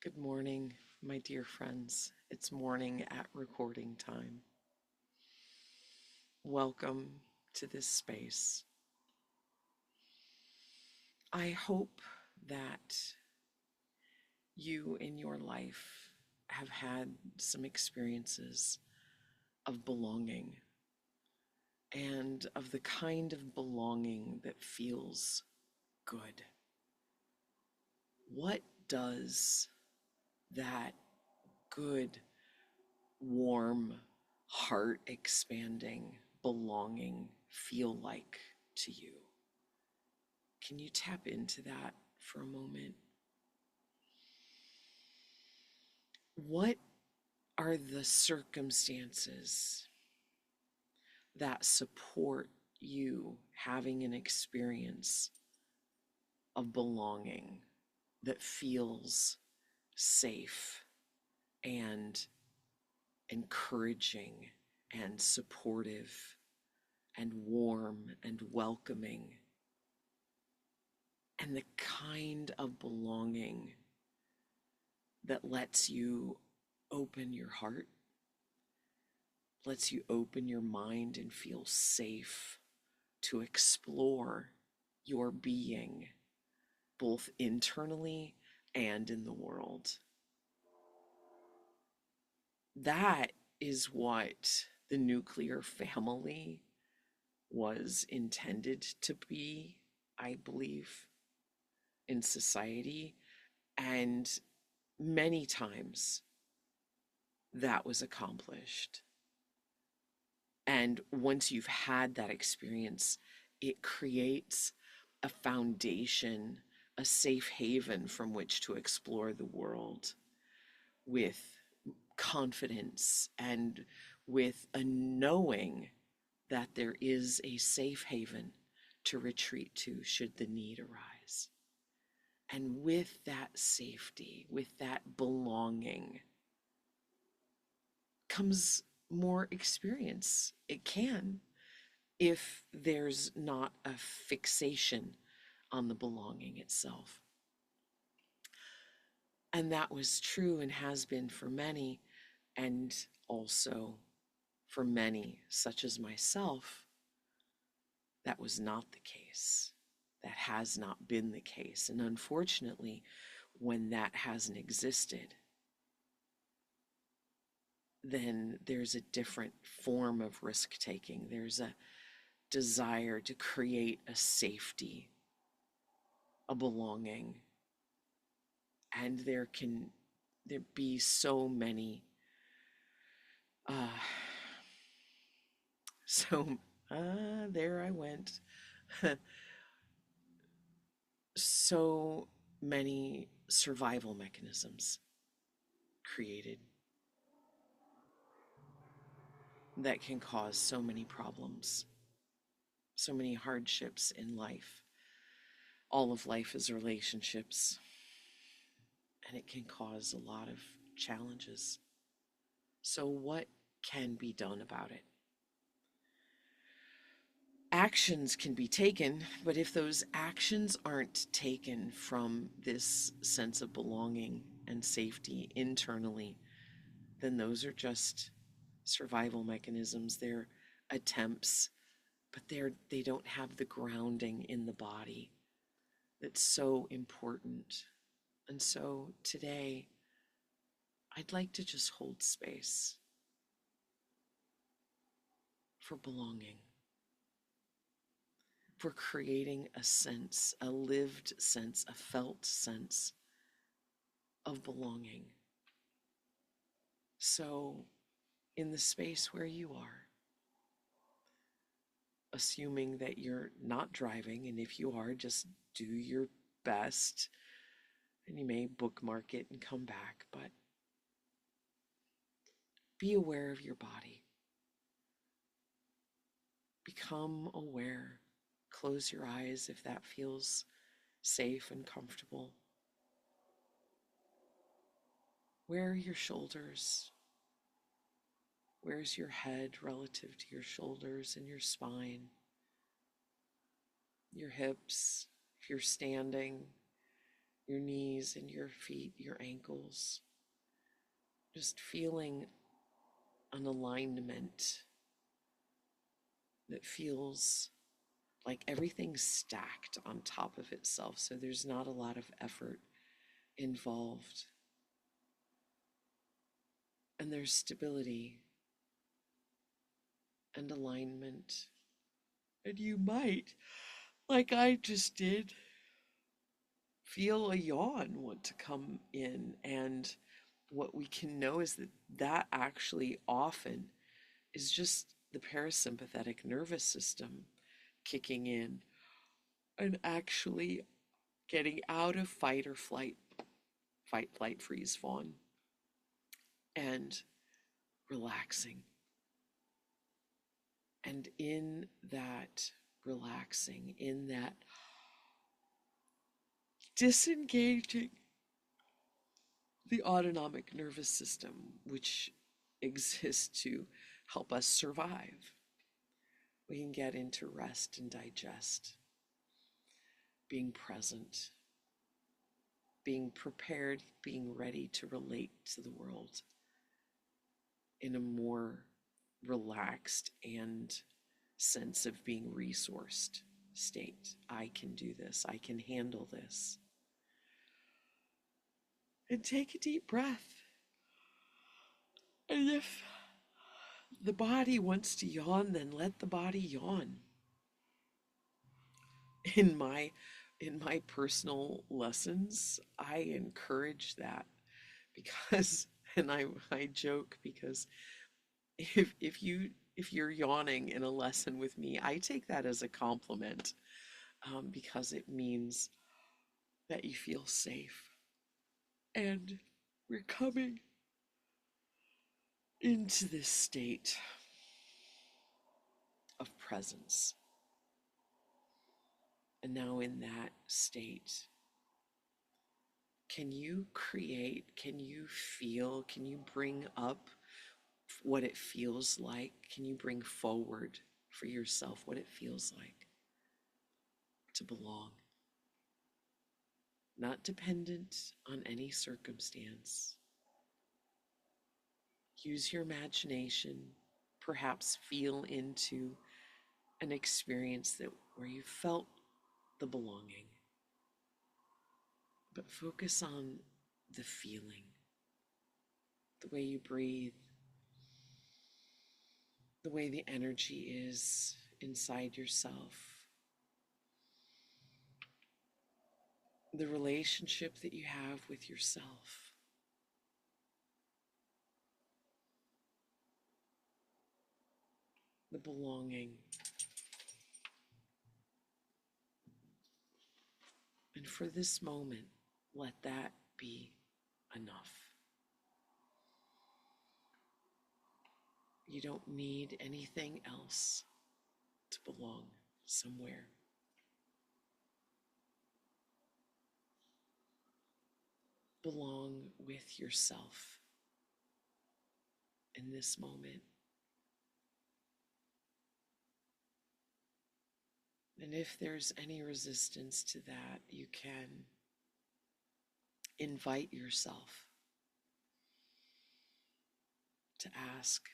Good morning, my dear friends. It's morning at recording time. Welcome to this space. I hope that you in your life have had some experiences of belonging and of the kind of belonging that feels good. What does that good, warm, heart expanding belonging feel like to you? Can you tap into that for a moment? What are the circumstances that support you having an experience of belonging that feels safe and encouraging and supportive and warm and welcoming, and the kind of belonging that lets you open your heart, lets you open your mind and feel safe to explore your being, both internally and in the world. That is what the nuclear family was intended to be, I believe, in society. And many times that was accomplished. And once you've had that experience, it creates a foundation, a safe haven from which to explore the world with confidence and with a knowing that there is a safe haven to retreat to should the need arise. And with that safety, with that belonging, comes more experience. It can, if there's not a fixation on the belonging itself. And that was true and has been for many, and also for many, such as myself, that was not the case. That has not been the case. And unfortunately, when that hasn't existed, then there's a different form of risk taking. There's a desire to create a safety, a belonging. And there be so many, uh, so, there I went. So many survival mechanisms created that can cause so many problems, so many hardships in life. All of life is relationships, and it can cause a lot of challenges. So, what can be done about it? Actions can be taken, but if those actions aren't taken from this sense of belonging and safety internally, then those are just survival mechanisms. They're attempts, but they don't have the grounding in the body that's so important. And so today, I'd like to just hold space for belonging, for creating a sense, a lived sense, a felt sense of belonging. So, in the space where you are, assuming that you're not driving, and if you are, just do your best, and you may bookmark it and come back, but be aware of your body. Become aware. Close your eyes if that feels safe and comfortable. Where are your shoulders? Where's your head relative to your shoulders and your spine? Your hips, if you're standing, your knees and your feet, your ankles, just feeling an alignment that feels like everything's stacked on top of itself. So there's not a lot of effort involved. And there's stability and alignment. And you might, like I just did, feel a yawn want to come in. And what we can know is that that actually often is just the parasympathetic nervous system kicking in and actually getting out of fight or flight, fight, flight, freeze, fawn, and relaxing. And in that relaxing, in that disengaging the autonomic nervous system, which exists to help us survive, we can get into rest and digest, being present, being prepared, being ready to relate to the world in a more relaxed and sense of being resourced state. I can do this, I can handle this. And take a deep breath. And if the body wants to yawn, then let the body yawn. In my personal lessons, I encourage that because and I joke because if you're yawning in a lesson with me, I take that as a compliment, because it means that you feel safe. And we're coming into this state of presence. And now, in that state, can you create, can you feel, can you bring up what it feels like? Can you bring forward for yourself what it feels like to belong? Not dependent on any circumstance. Use your imagination, perhaps feel into an experience that where you felt the belonging, but focus on the feeling, the way you breathe, the way the energy is inside yourself, the relationship that you have with yourself. The belonging. And for this moment, let that be enough. You don't need anything else to belong somewhere. Belong with yourself in this moment. And if there's any resistance to that, you can invite yourself to ask,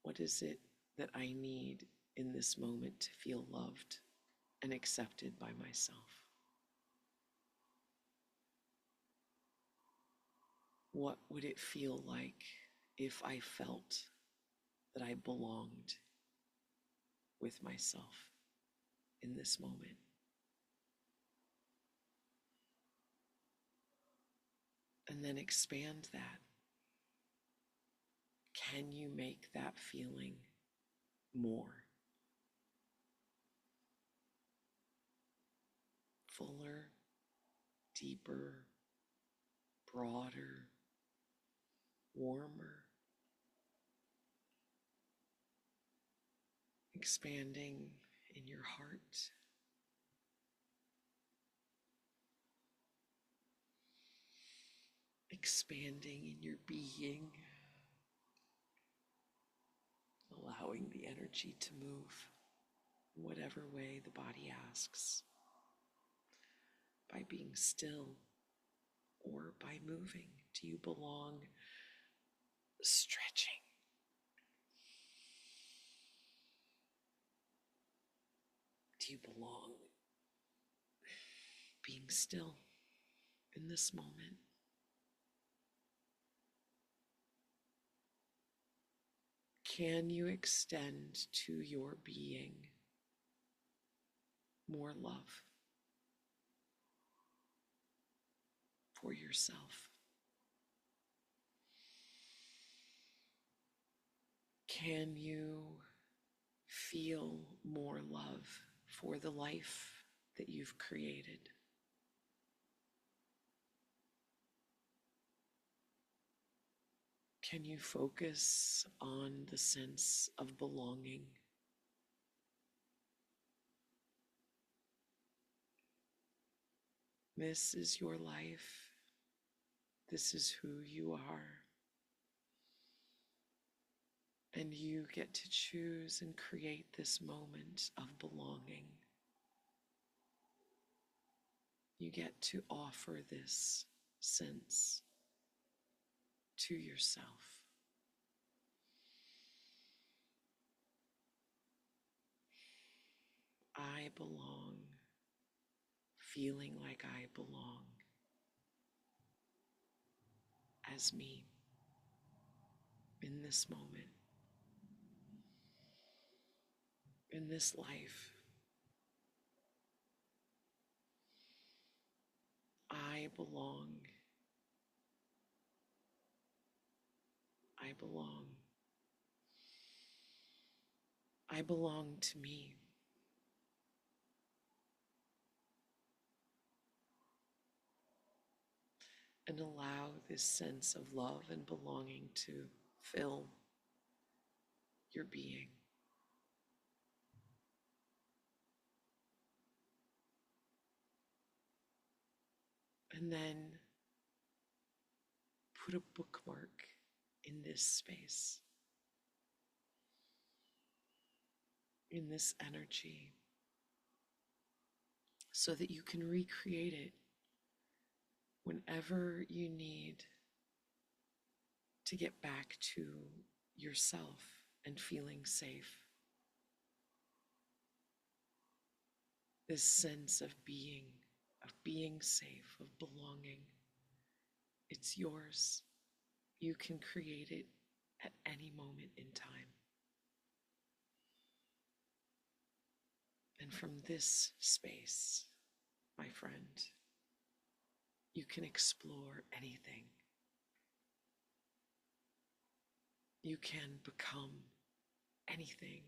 what is it that I need in this moment to feel loved and accepted by myself? What would it feel like if I felt that I belonged with myself in this moment? And then expand that. Can you make that feeling more? Fuller, deeper, broader, warmer, expanding in your heart, expanding in your being, allowing the energy to move in whatever way the body asks, by by being still or by moving? Do you belong stretching? Do you belong being still in this moment? Can you extend to your being more love for yourself? Can you feel more love for the life that you've created? Can you focus on the sense of belonging? This is your life. This is who you are. And you get to choose and create this moment of belonging. You get to offer this sense to yourself. I belong, feeling like I belong as me in this moment, in this life. I belong. I belong. I belong to me. And allow this sense of love and belonging to fill your being. And then put a bookmark in this space, in this energy, so that you can recreate it whenever you need to get back to yourself and feeling safe. This sense of being safe, of belonging, it's yours. You can create it at any moment in time. And from this space, my friend, you can explore anything. You can become anything,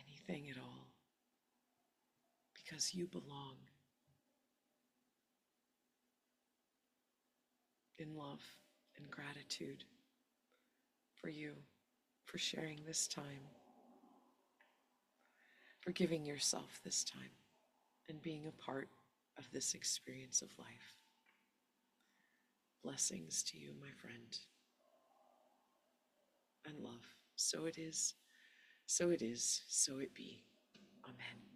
anything at all, because you belong in love and gratitude for you, for sharing this time, for giving yourself this time, and being a part of this experience of life. Blessings to you, my friend, and love. So it is, so it is, so it be. Amen.